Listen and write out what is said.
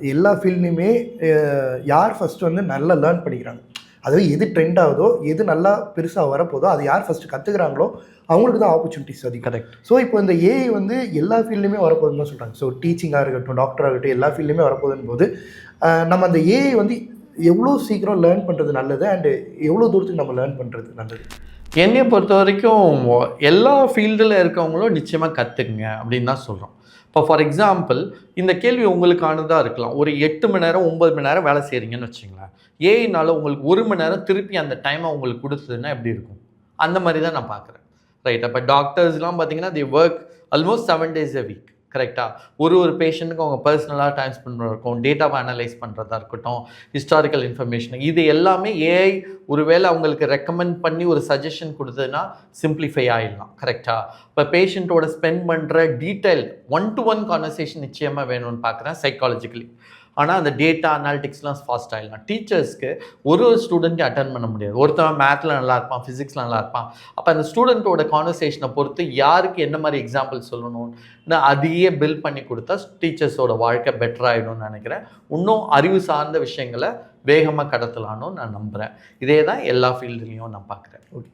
எல்லா ஃபீல்ட்லையுமே யார் ஃபர்ஸ்ட் வந்து நல்லா லேர்ன் பண்ணிக்கிறாங்க, அதாவது எது ட்ரெண்ட் ஆகுதோ, எது நல்லா பெருசாக வரப்போதோ அது யார் ஃபஸ்ட்டு கற்றுக்குறாங்களோ அவங்களுக்கு தான் ஆப்பர்ச்சுனிட்டிஸ் அதிகம். கரெக்ட். ஸோ இப்போ இந்த ஏஐ வந்து எல்லா ஃபீல்டுலையுமே வரப்போகுதுன்னு தான் சொல்கிறாங்க. ஸோ டீச்சிங்காக இருக்கட்டும், டாக்டராக இருக்கட்டும், எல்லா ஃபீல்டுலையுமே வரப்போகுதுன்னு போது நம்ம அந்த ஏஐ வந்து எவ்வளோ சீக்கிரம் லேர்ன் பண்ணுறது நல்லது அண்டு எவ்வளோ தூரத்துக்கு நம்ம லேர்ன் பண்ணுறது நல்லது? என்னையை பொறுத்த வரைக்கும் எல்லா ஃபீல்டில் இருக்கவங்களும் நிச்சயமாக கற்றுக்குங்க அப்படின்னு தான் சொல்கிறோம். இப்போ ஃபார் எக்ஸாம்பிள் இந்த கேள்வி உங்களுக்கானதாக இருக்கலாம். ஒரு 8 மணி நேரம் 9 மணி நேரம் வேலை செய்கிறீங்கன்னு வச்சுங்களேன். ஏஐனால உங்களுக்கு 1 மணி நேரம் திருப்பி அந்த டைமை உங்களுக்கு கொடுத்ததுன்னா எப்படி இருக்கும்? அந்த மாதிரி தான் நான் பார்க்குறேன். ரைட். அப்போ டாக்டர்ஸ்லாம் பார்த்தீங்கன்னா தி work almost 7 days a week. கரெக்டாக ஒரு பேஷண்ட்டுக்கு அவங்க பர்சனலாக டைம் ஸ்பெண்ட் இருக்கும், டேட்டாவை அனலைஸ் பண்ணுறதா இருக்கட்டும், ஹிஸ்டாரிக்கல் இன்ஃபர்மேஷன், இது எல்லாமே ஏஐ ஒருவேளை அவங்களுக்கு ரெக்கமெண்ட் பண்ணி ஒரு சஜஷன் கொடுத்ததுன்னா சிம்பிளிஃபை ஆகிடலாம். கரெக்டாக. இப்போ பேஷண்ட்டோட ஸ்பெண்ட் பண்ணுற டீட்டெயில் 1-to-1 கான்வர்சேஷன் நிச்சயமாக வேணும்னு பார்க்குறேன் சைக்காலஜிக்கலி. ஆனால் அந்த டேட்டா அனாலிட்டிக்ஸ்லாம் ஃபாஸ்ட் ஆகிடலாம். டீச்சர்ஸ்க்கு ஒரு ஸ்டூடெண்ட்டை அட்டன் பண்ண முடியாது. ஒருத்தன் மேத்தில் நல்லா இருப்பான், ஃபிசிக்ஸில் நல்லா இருப்பான். அப்போ அந்த ஸ்டூடெண்ட்டோட கான்வர்சேஷனை பொறுத்து யாருக்கு என்ன மாதிரி எக்ஸாம்பிள் சொல்லணும்னு அதையே பில்ட் பண்ணி கொடுத்தா டீச்சர்ஸோட வாழ்க்கை பெட்டர் ஆகிடும்னு நினைக்கிறேன். இன்னும் அறிவு சார்ந்த விஷயங்களை வேகமாக கடத்தலான்னு நான் நம்புகிறேன். இதே தான் எல்லா ஃபீல்டுலேயும் நான் பார்க்குறேன். ஓகே.